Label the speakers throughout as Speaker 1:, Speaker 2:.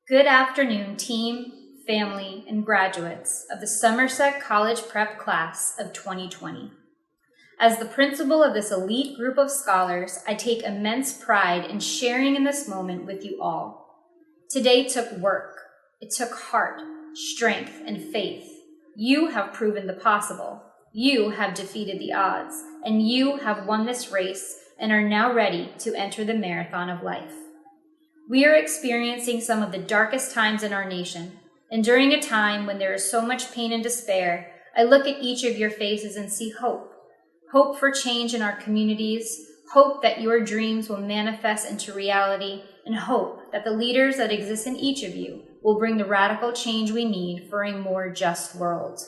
Speaker 1: Good afternoon, team, family, and graduates of the Somerset College Prep Class of 2020. As the principal of this elite group of scholars, I take immense pride in sharing in this moment with you all. Today took work. It took heart, strength, and faith. You have proven the possible. You have defeated the odds, and you have won this race and are now ready to enter the marathon of life. We are experiencing some of the darkest times in our nation, and during a time when there is so much pain and despair, I look at each of your faces and see hope. Hope for change in our communities, hope that your dreams will manifest into reality, and hope that the leaders that exist in each of you will bring the radical change we need for a more just world.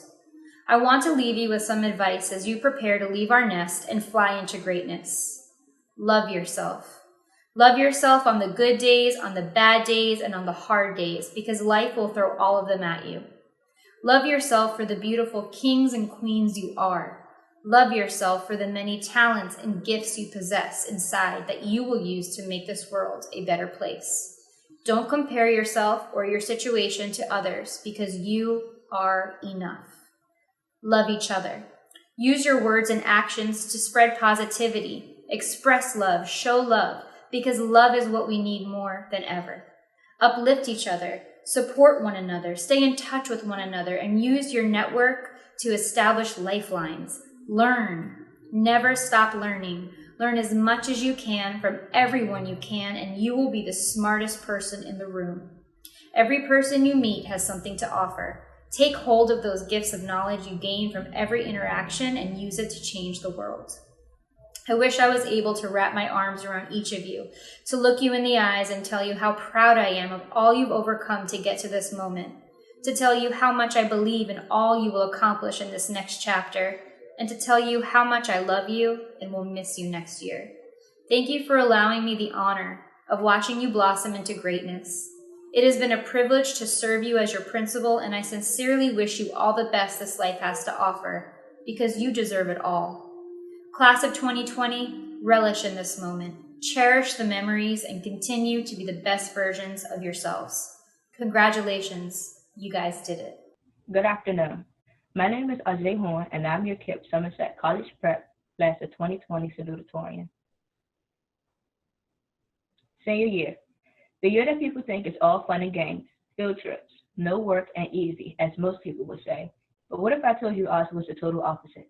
Speaker 1: I want to leave you with some advice as you prepare to leave our nest and fly into greatness. Love yourself. Love yourself on the good days, on the bad days, and on the hard days, because life will throw all of them at you. Love yourself for the beautiful kings and queens you are. Love yourself for the many talents and gifts you possess inside that you will use to make this world a better place. Don't compare yourself or your situation to others, because you are enough. Love each other. Use your words and actions to spread positivity. Express love, show love, because love is what we need more than ever. Uplift each other, support one another, stay in touch with one another, and use your network to establish lifelines. Learn. Never stop learning. Learn as much as you can from everyone you can, and you will be the smartest person in the room. Every person you meet has something to offer. Take hold of those gifts of knowledge you gain from every interaction and use it to change the world. I wish I was able to wrap my arms around each of you, to look you in the eyes and tell you how proud I am of all you've overcome to get to this moment, to tell you how much I believe in all you will accomplish in this next chapter, and to tell you how much I love you and will miss you next year. Thank you for allowing me the honor of watching you blossom into greatness. It has been a privilege to serve you as your principal, and I sincerely wish you all the best this life has to offer, because you deserve it all. Class of 2020, relish in this moment. Cherish the memories and continue to be the best versions of yourselves. Congratulations, you guys did it.
Speaker 2: Good afternoon. My name is Ajay Horn, and I'm your KIP Somerset College Prep Class of 2020 Salutatorian. Senior year. The year that people think is all fun and games, field trips, no work, and easy, as most people would say. But what if I told you ours was the total opposite?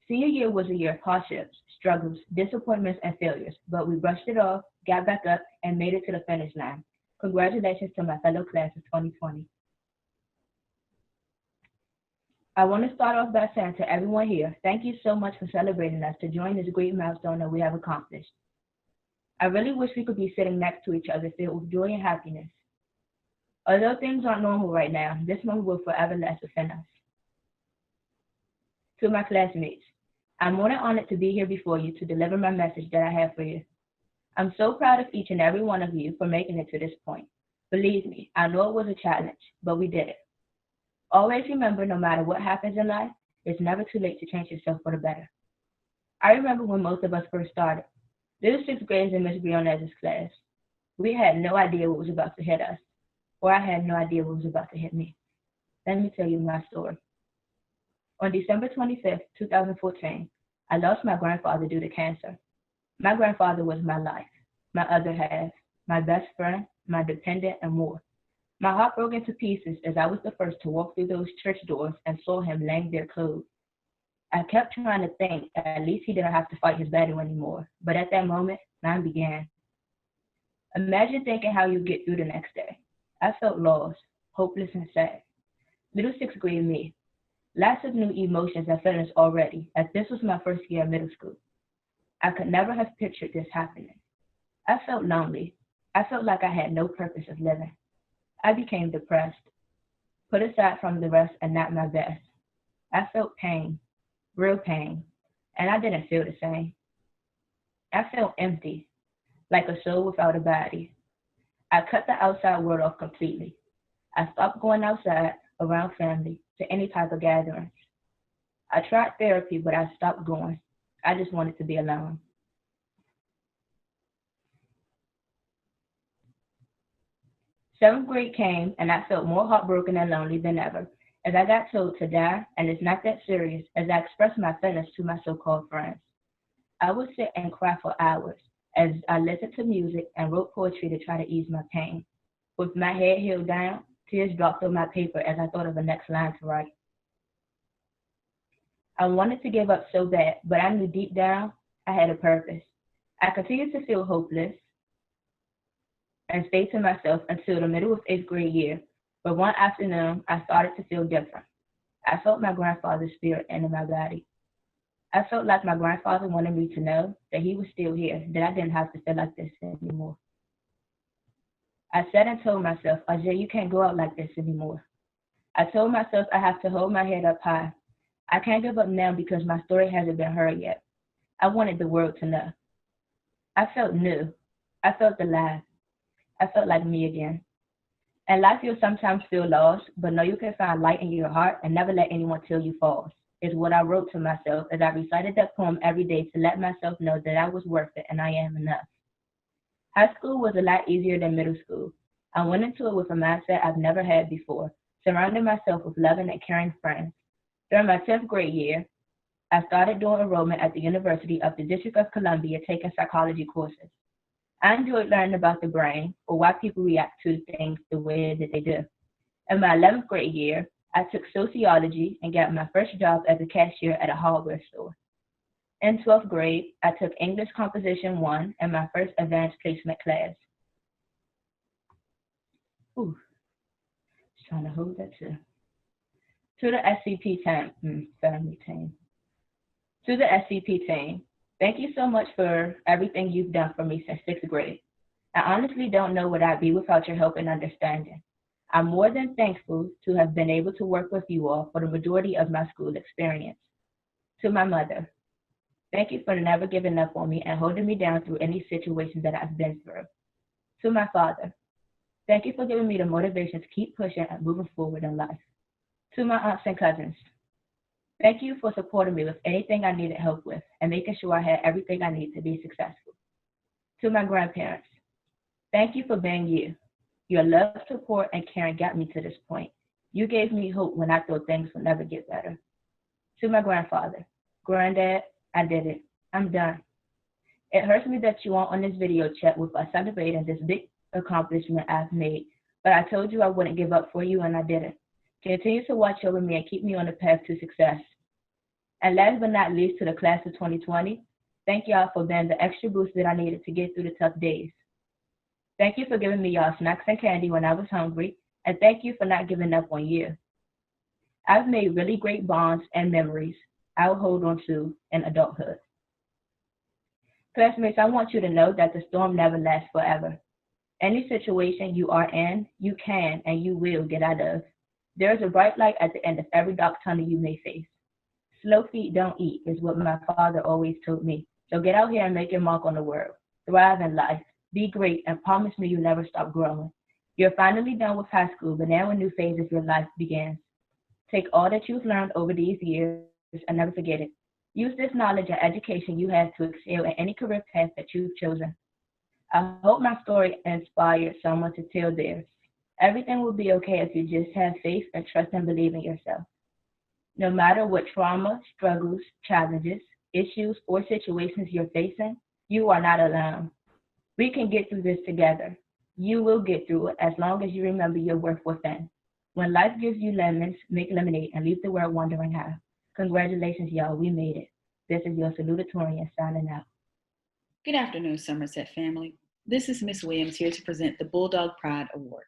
Speaker 2: Senior year was a year of hardships, struggles, disappointments, and failures, but we brushed it off, got back up, and made it to the finish line. Congratulations to my fellow class of 2020. I want to start off by saying to everyone here, thank you so much for celebrating us to join this great milestone that we have accomplished. I really wish we could be sitting next to each other filled with joy and happiness. Although things aren't normal right now, this moment will forever last within us. To my classmates, I'm more than honored to be here before you to deliver my message that I have for you. I'm so proud of each and every one of you for making it to this point. Believe me, I know it was a challenge, but we did it. Always remember, no matter what happens in life, it's never too late to change yourself for the better. I remember when most of us first started. Little sixth graders in Miss Brionez's class. We had no idea what was about to hit us, or I had no idea what was about to hit me. Let me tell you my story. On December 25th, 2014, I lost my grandfather due to cancer. My grandfather was my life, my other half, my best friend, my dependent, and more. My heart broke into pieces as I was the first to walk through those church doors and saw him laying there clothed. I kept trying to think that at least he didn't have to fight his battle anymore, but at that moment, mine began. Imagine thinking how you get through the next day. I felt lost, hopeless, and sad. Little sixth grade me. Lots of new emotions and feelings already, as this was my first year of middle school. I could never have pictured this happening. I felt lonely. I felt like I had no purpose of living. I became depressed, put aside from the rest and not my best. I felt pain, real pain, and I didn't feel the same. I felt empty, like a soul without a body. I cut the outside world off completely. I stopped going outside, around family, to any type of gatherings. I tried therapy, but I stopped going. I just wanted to be alone. Seventh grade came, and I felt more heartbroken and lonely than ever, as I got told to die, and it's not that serious, as I expressed my feelings to my so-called friends. I would sit and cry for hours, as I listened to music and wrote poetry to try to ease my pain. With my head held down, tears dropped on my paper as I thought of the next line to write. I wanted to give up so bad, but I knew deep down I had a purpose. I continued to feel hopeless and stayed to myself until the middle of 8th grade year, but one afternoon I started to feel different. I felt my grandfather's spirit in my body. I felt like my grandfather wanted me to know that he was still here, that I didn't have to feel like this anymore. I said and told myself, Ajay, you can't go out like this anymore. I told myself I have to hold my head up high. I can't give up now because my story hasn't been heard yet. I wanted the world to know. I felt new. I felt alive. I felt like me again. In life, you'll sometimes feel lost, but know you can find light in your heart and never let anyone tell you false, is what I wrote to myself as I recited that poem every day to let myself know that I was worth it and I am enough. High school was a lot easier than middle school. I went into it with a mindset I've never had before, surrounding myself with loving and caring friends. During my 10th grade year, I started doing enrollment at the University of the District of Columbia taking psychology courses. I enjoyed learning about the brain or why people react to things the way that they do. In my 11th grade year, I took sociology and got my first job as a cashier at a hardware store. In 12th grade, I took English Composition 1 in my first advanced placement class. Ooh, just trying to hold that too. To the SCP family team. To the SCP team, thank you so much for everything you've done for me since 6th grade. I honestly don't know what I'd be without your help and understanding. I'm more than thankful to have been able to work with you all for the majority of my school experience. To my mother, thank you for never giving up on me and holding me down through any situation that I've been through. To my father, thank you for giving me the motivation to keep pushing and moving forward in life. To my aunts and cousins, thank you for supporting me with anything I needed help with and making sure I had everything I need to be successful. To my grandparents, thank you for being you. Your love, support, and caring got me to this point. You gave me hope when I thought things would never get better. To my grandfather, Granddad, I did it. I'm done. It hurts me that you aren't on this video chat with us celebrating this big accomplishment I've made, but I told you I wouldn't give up for you and I didn't. Continue to watch over me and keep me on the path to success. And last but not least, to the class of 2020, thank y'all for being the extra boost that I needed to get through the tough days. Thank you for giving me y'all snacks and candy when I was hungry, and thank you for not giving up on you. I've made really great bonds and memories I'll hold on to in adulthood. Classmates, I want you to know that the storm never lasts forever. Any situation you are in, you can and you will get out of. There is a bright light at the end of every dark tunnel you may face. Slow feet don't eat is what my father always told me. So get out here and make your mark on the world. Thrive in life. Be great and promise me you'll never stop growing. You're finally done with high school, but now a new phase of your life begins. Take all that you've learned over these years and never forget it. Use this knowledge and education you have to excel in any career path that you've chosen. I hope my story inspired someone to tell theirs. Everything will be okay if you just have faith and trust and believe in yourself. No matter what trauma, struggles, challenges, issues, or situations you're facing, you are not alone. We can get through this together. You will get through it as long as you remember your worth within. When life gives you lemons, make lemonade and leave the world wondering how. Congratulations, y'all, we made it. This is your Salutatorian signing out.
Speaker 3: Good afternoon, Somerset family. This is Ms. Williams here to present the Bulldog Pride Award.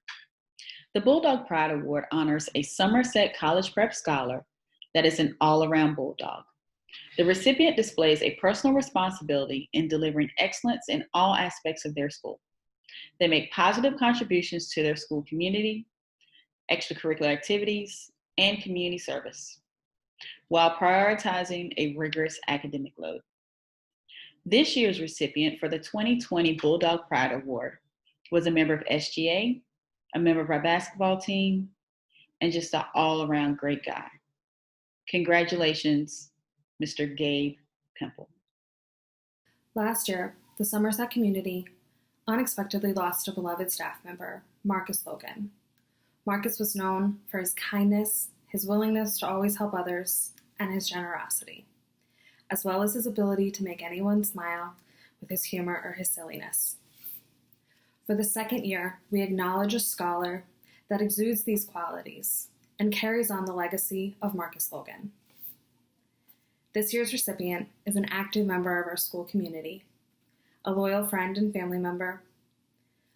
Speaker 3: The Bulldog Pride Award honors a Somerset College Prep scholar that is an all-around Bulldog. The recipient displays a personal responsibility in delivering excellence in all aspects of their school. They make positive contributions to their school community, extracurricular activities, and community service, while prioritizing a rigorous academic load. This year's recipient for the 2020 Bulldog Pride Award was a member of SGA, a member of our basketball team, and just an all-around great guy. Congratulations, Mr. Gabe Pimple.
Speaker 4: Last year, the Somerset community unexpectedly lost a beloved staff member, Marcus Logan. Marcus was known for his kindness, his willingness to always help others, and his generosity, as well as his ability to make anyone smile with his humor or his silliness. For the second year, we acknowledge a scholar that exudes these qualities and carries on the legacy of Marcus Logan. This year's recipient is an active member of our school community, a loyal friend and family member,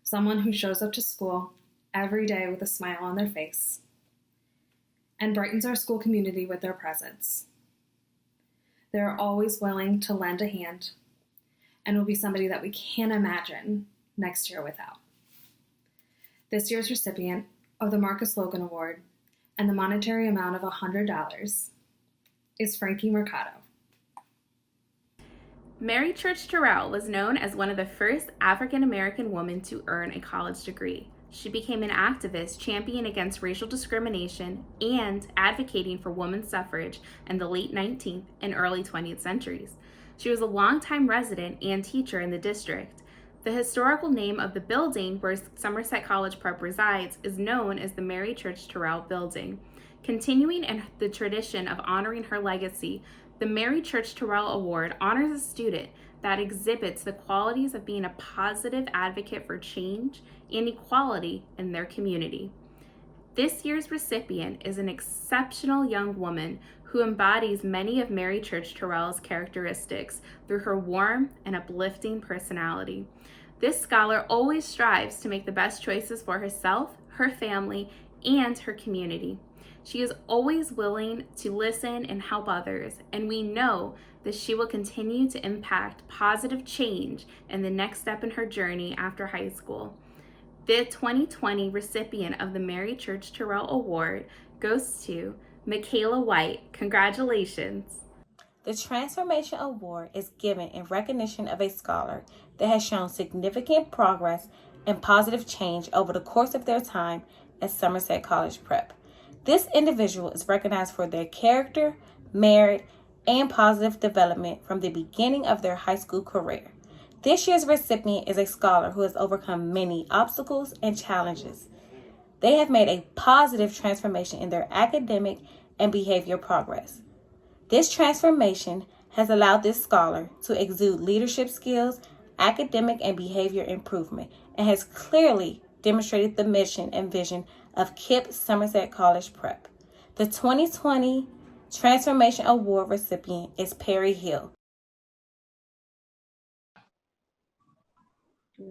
Speaker 4: someone who shows up to school every day with a smile on their face, and brightens our school community with their presence. They're always willing to lend a hand and will be somebody that we can't imagine next year without. This year's recipient of the Marcus Logan Award and the monetary amount of $100 is Frankie Mercado.
Speaker 5: Mary Church Tyrell was known as one of the first African-American women to earn a college degree. She became an activist championing against racial discrimination and advocating for women's suffrage in the late 19th and early 20th centuries. She was a longtime resident and teacher in the district. The historical name of the building where Somerset College Prep resides is known as the Mary Church Tyrell Building. Continuing in the tradition of honoring her legacy, the Mary Church Tyrell Award honors a student that exhibits the qualities of being a positive advocate for change and equality in their community. This year's recipient is an exceptional young woman who embodies many of Mary Church Tyrell's characteristics through her warm and uplifting personality. This scholar always strives to make the best choices for herself, her family, and her community. She is always willing to listen and help others, and we know that she will continue to impact positive change in the next step in her journey after high school. The 2020 recipient of the Mary Church Tyrell Award goes to Michaela White. Congratulations.
Speaker 6: The Transformation Award is given in recognition of a scholar that has shown significant progress and positive change over the course of their time at Somerset College Prep. This individual is recognized for their character, merit, and positive development from the beginning of their high school career. This year's recipient is a scholar who has overcome many obstacles and challenges. They have made a positive transformation in their academic and behavior progress. This transformation has allowed this scholar to exude leadership skills, academic and behavior improvement, and has clearly demonstrated the mission and vision of KIPP Somerset College Prep. The 2020 Transformation Award recipient is Perry Hill.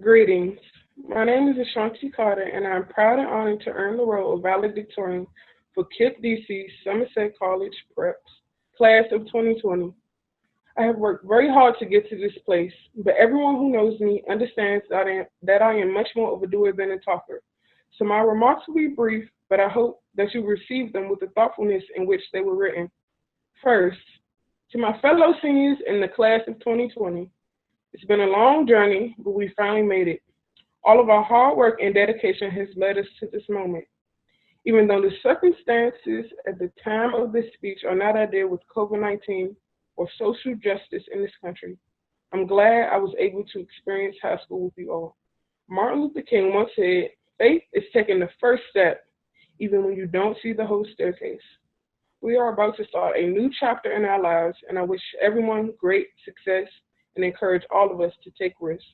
Speaker 7: Greetings. My name is Ashanti Carter, and I'm proud and honored to earn the role of Valedictorian for KIPP DC Somerset College Prep's class of 2020. I have worked very hard to get to this place, but everyone who knows me understands that I am much more of a doer than a talker. So my remarks will be brief, but I hope that you receive them with the thoughtfulness in which they were written. First, to my fellow seniors in the class of 2020, it's been a long journey, but we finally made it. All of our hard work and dedication has led us to this moment. Even though the circumstances at the time of this speech are not ideal with COVID-19 or social justice in this country, I'm glad I was able to experience high school with you all. Martin Luther King once said, "Faith is taking the first step, even when you don't see the whole staircase." We are about to start a new chapter in our lives, and I wish everyone great success and encourage all of us to take risks.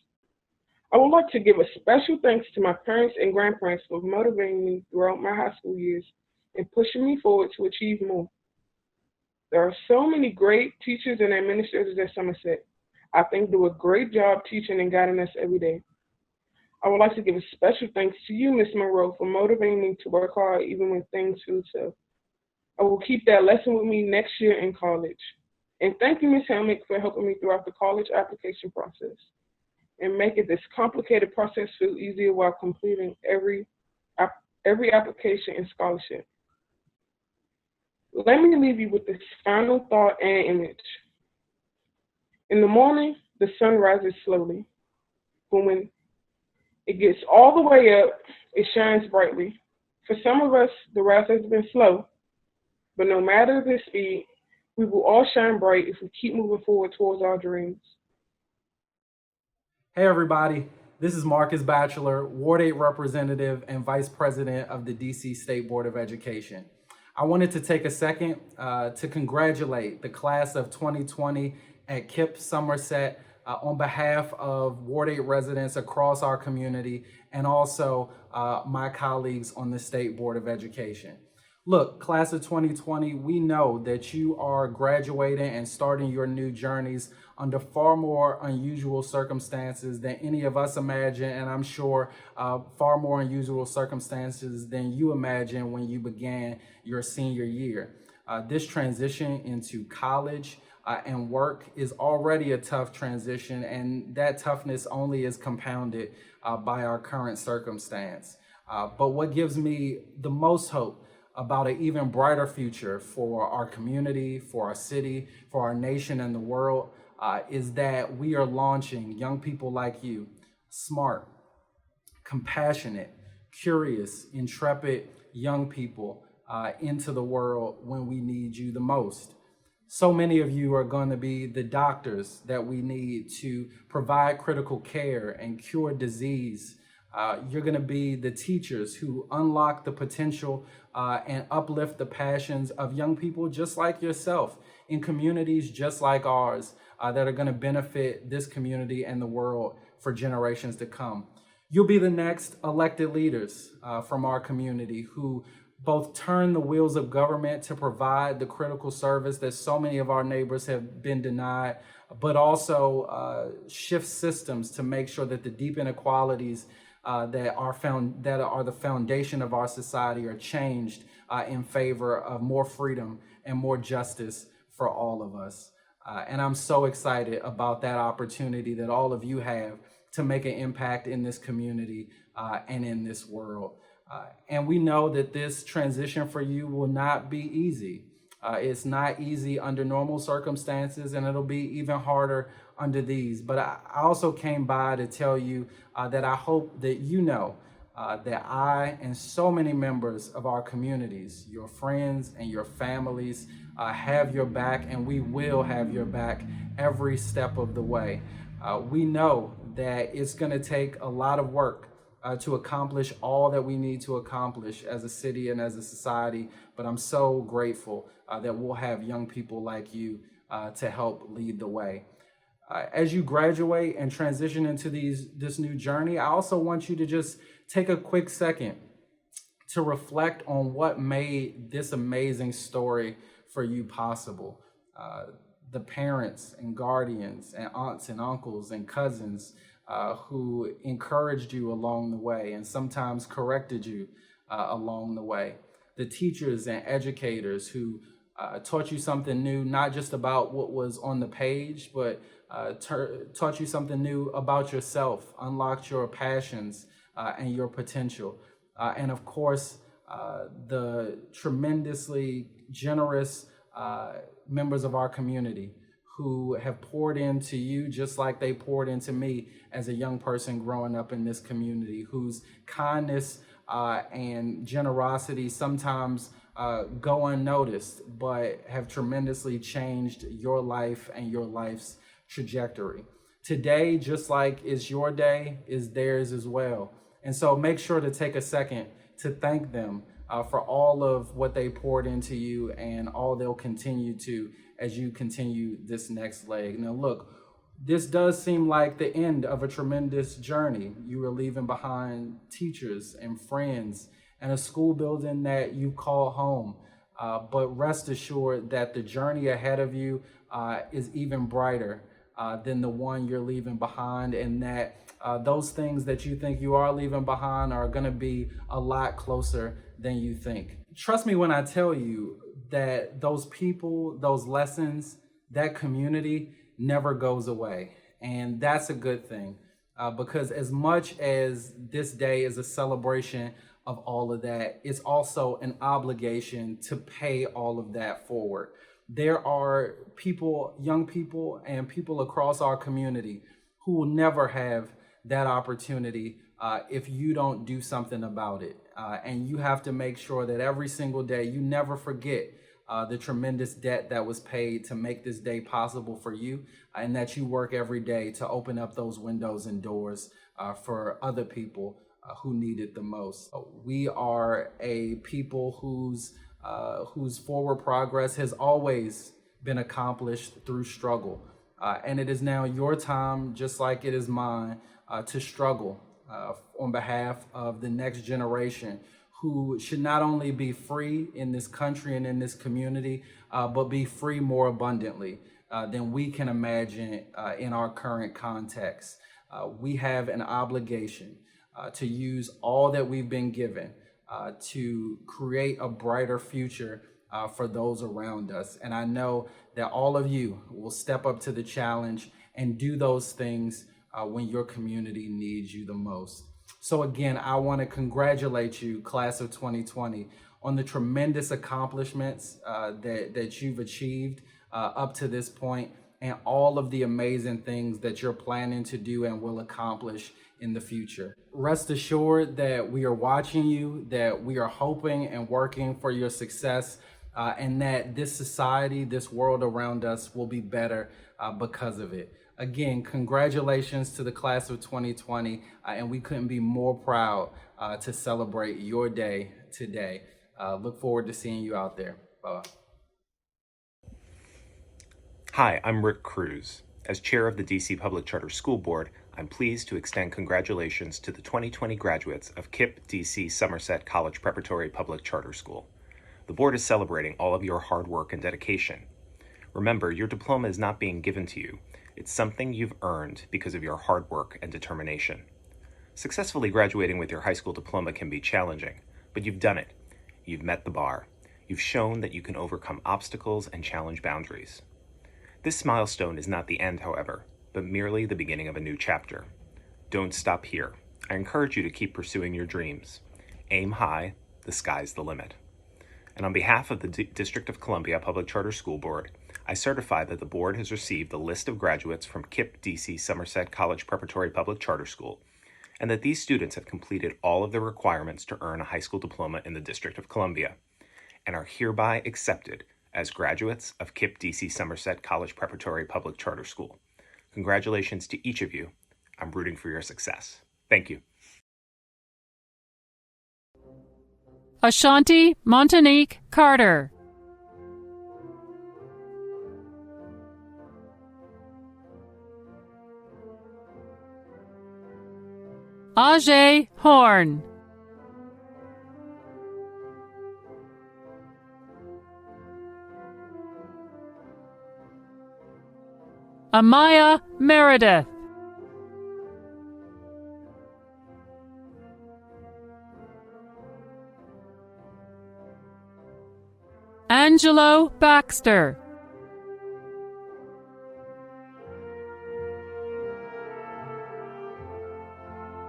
Speaker 7: I would like to give a special thanks to my parents and grandparents for motivating me throughout my high school years and pushing me forward to achieve more. There are so many great teachers and administrators at Somerset. I think do a great job teaching and guiding us every day. I would like to give a special thanks to you, Ms. Monroe, for motivating me to work hard even when things feel tough. I will keep that lesson with me next year in college. And thank you, Ms. Helmick, for helping me throughout the college application process and making this complicated process feel easier while completing every application and scholarship. Let me leave you with this final thought and image. In the morning, the sun rises slowly, but when it gets all the way up, it shines brightly. For some of us, the rise has been slow, but no matter the speed, we will all shine bright if we keep moving forward towards our dreams.
Speaker 8: Hey everybody, This is Marcus Bachelor, Ward 8 Representative and Vice President of the DC State Board of Education. I wanted to take a second to congratulate the class of 2020 at KIPP Somerset on behalf of Ward 8 residents across our community and also my colleagues on the State Board of Education. Look, class of 2020, we know that you are graduating and starting your new journeys under far more unusual circumstances than any of us imagine, and I'm sure far more unusual circumstances than you imagined when you began your senior year. This transition into college and work is already a tough transition, and that toughness only is compounded by our current circumstance. But what gives me the most hope about an even brighter future for our community, for our city, for our nation and the world is that we are launching young people like you, smart, compassionate, curious, intrepid young people into the world when we need you the most. So many of you are going to be the doctors that we need to provide critical care and cure disease. You're going to be the teachers who unlock the potential and uplift the passions of young people just like yourself in communities just like ours that are going to benefit this community and the world for generations to come. You'll be the next elected leaders from our community who both turn the wheels of government to provide the critical service that so many of our neighbors have been denied, but also shift systems to make sure that the deep inequalities that are the foundation of our society are changed in favor of more freedom and more justice for all of us. And I'm so excited about that opportunity that all of you have to make an impact in this community and in this world. And we know that this transition for you will not be easy. It's not easy under normal circumstances, and it'll be even harder under these. But I also came by to tell you that I hope that you know that I and so many members of our communities, your friends and your families, have your back, and we will have your back every step of the way. We know that it's going to take a lot of work to accomplish all that we need to accomplish as a city and as a society, but I'm so grateful that we'll have young people like you to help lead the way. As you graduate and transition into this new journey, I also want you to just take a quick second to reflect on what made this amazing story for you possible. The parents and guardians and aunts and uncles and cousins who encouraged you along the way and sometimes corrected you along the way. The teachers and educators who taught you something new, not just about what was on the page, but taught you something new about yourself, unlocked your passions and your potential. And of course, the tremendously generous members of our community who have poured into you just like they poured into me as a young person growing up in this community, whose kindness and generosity sometimes go unnoticed, but have tremendously changed your life and your life's trajectory. Today, just like it's your day, is theirs as well. And so make sure to take a second to thank them for all of what they poured into you and all they'll continue to as you continue this next leg. Now look, this does seem like the end of a tremendous journey. You are leaving behind teachers and friends and a school building that you call home. But rest assured that the journey ahead of you is even brighter than the one you're leaving behind, and that those things that you think you are leaving behind are going to be a lot closer than you think. Trust me when I tell you that those people, those lessons, that community never goes away. And that's a good thing because as much as this day is a celebration of all of that, it's also an obligation to pay all of that forward. There are people, young people, and people across our community who will never have that opportunity if you don't do something about it. And you have to make sure that every single day you never forget the tremendous debt that was paid to make this day possible for you, and that you work every day to open up those windows and doors for other people who need it the most. We are a people whose forward progress has always been accomplished through struggle. And it is now your time, just like it is mine, to struggle on behalf of the next generation who should not only be free in this country and in this community, but be free more abundantly than we can imagine in our current context. We have an obligation to use all that we've been given to create a brighter future for those around us. And I know that all of you will step up to the challenge and do those things when your community needs you the most. So again, I want to congratulate you, class of 2020, on the tremendous accomplishments that you've achieved up to this point, and all of the amazing things that you're planning to do and will accomplish in the future. Rest assured that we are watching you, that we are hoping and working for your success, and that this society, this world around us will be better because of it. Again, congratulations to the class of 2020, and we couldn't be more proud to celebrate your day today. Look forward to seeing you out there. Bye-bye.
Speaker 9: Hi, I'm Rick Cruz. As chair of the DC Public Charter School Board, I'm pleased to extend congratulations to the 2020 graduates of KIPP DC Somerset College Preparatory Public Charter School. The board is celebrating all of your hard work and dedication. Remember, your diploma is not being given to you. It's something you've earned because of your hard work and determination. Successfully graduating with your high school diploma can be challenging, but you've done it. You've met the bar. You've shown that you can overcome obstacles and challenge boundaries. This milestone is not the end, however, but merely the beginning of a new chapter. Don't stop here. I encourage you to keep pursuing your dreams. Aim high, the sky's the limit. And on behalf of the District of Columbia Public Charter School Board, I certify that the board has received the list of graduates from KIPP DC Somerset College Preparatory Public Charter School, and that these students have completed all of the requirements to earn a high school diploma in the District of Columbia, and are hereby accepted as graduates of KIPP DC Somerset College Preparatory Public Charter School. Congratulations to each of you. I'm rooting for your success. Thank you.
Speaker 10: Ashanti Montanique Carter. Ajay Horn. Amaya Meredith. Angelo Baxter.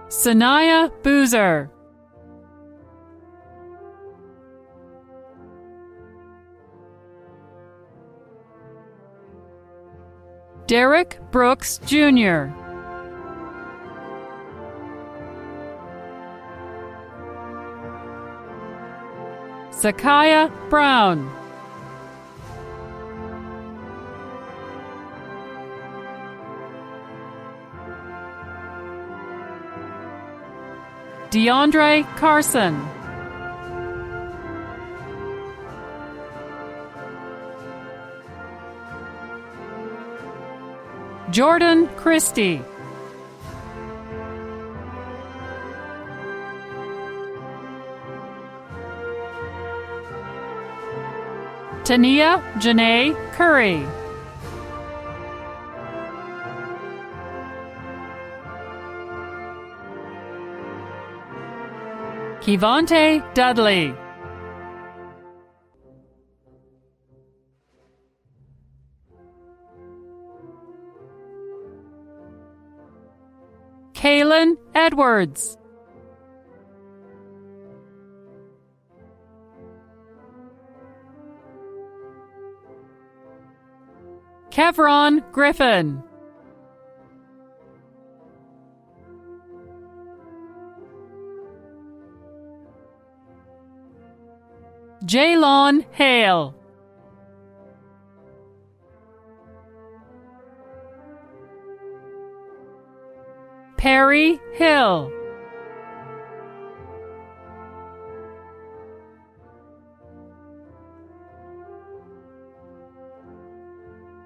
Speaker 10: Sanaya Boozer. Derek Brooks Jr. Sakaya Brown. DeAndre Carson. Jordan Christie. Tania Janae Curry. Kivante Dudley. Kaylin Edwards. Kevron Griffin. Jaylon Hale. Perry Hill.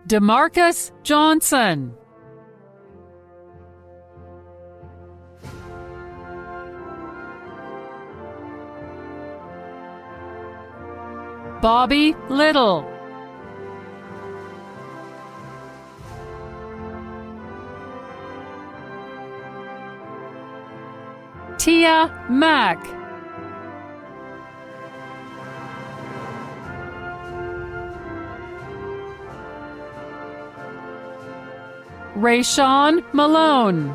Speaker 10: DeMarcus Johnson. Bobby Little. Tia Mack. Rayshawn Malone.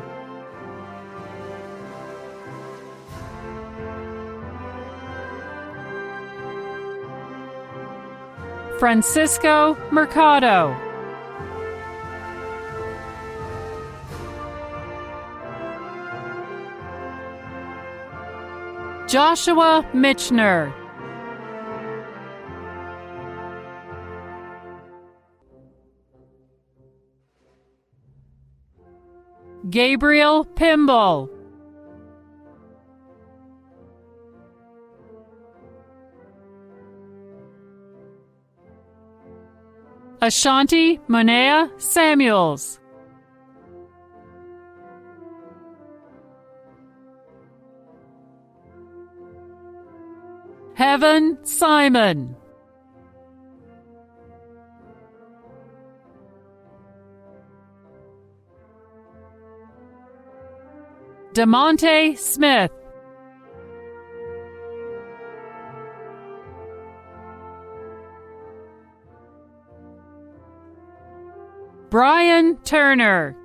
Speaker 10: Francisco Mercado. Joshua Mitchner. Gabriel Pimble. Ashanti Monea Samuels. Heaven Simon. DeMonte Smith. Brian Turner.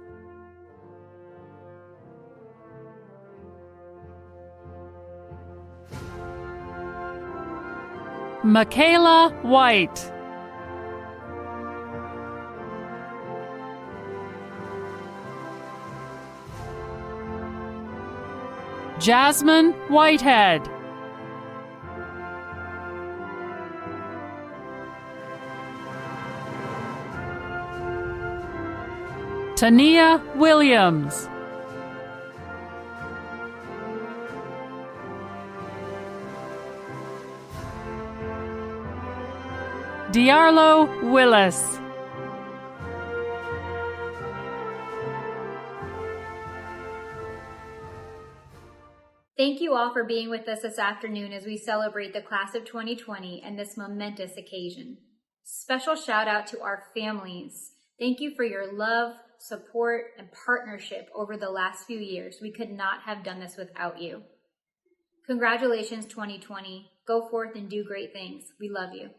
Speaker 10: Michaela White. Jasmine Whitehead. Tania Williams. Diarlo Willis.
Speaker 1: Thank you all for being with us this afternoon as we celebrate the class of 2020 and this momentous occasion. Special shout out to our families. Thank you for your love, support, and partnership over the last few years. We could not have done this without you. Congratulations, 2020. Go forth and do great things. We love you.